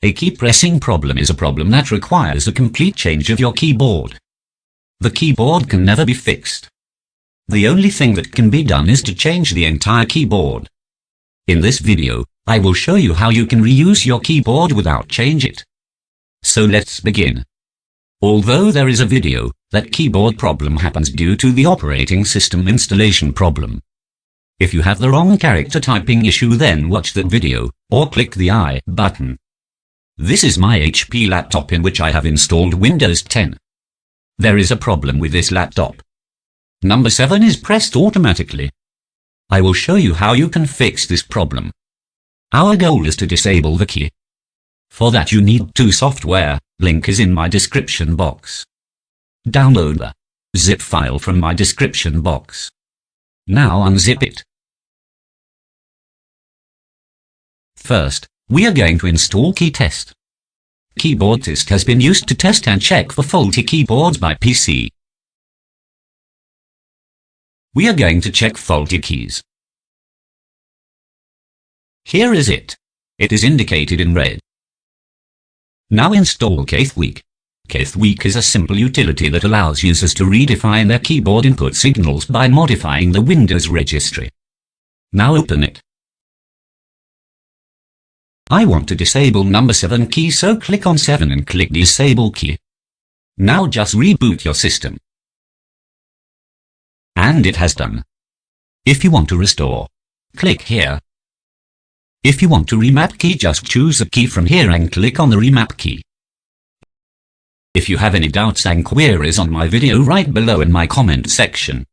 A key pressing problem is a problem that requires a complete change of your keyboard. The keyboard can never be fixed. The only thing that can be done is to change the entire keyboard. In this video, I will show you how you can reuse your keyboard without change it. So let's begin. Although there is a video, that keyboard problem happens due to the operating system installation problem. If you have the wrong character typing issue, then watch that video, or click the I button. This is my HP laptop in which I have installed Windows 10. There is a problem with this laptop. Number 7 is pressed automatically. I will show you how you can fix this problem. Our goal is to disable the key. For that you need two software, link is in my description box. Download the zip file from my description box. Now unzip it. First, we are going to install KeyTest. Keyboard Test has been used to test and check for faulty keyboards by PC. We are going to check faulty keys. Here is it. It is indicated in red. Now install KeyTheweek. KeyTheweek is a simple utility that allows users to redefine their keyboard input signals by modifying the Windows registry. Now open it. I want to disable number 7 key, so click on 7 and click Disable key. Now just reboot your system. And it has done. If you want to restore, click here. If you want to remap key, just choose a key from here and click on the remap key. If you have any doubts and queries on my video, write below in my comment section.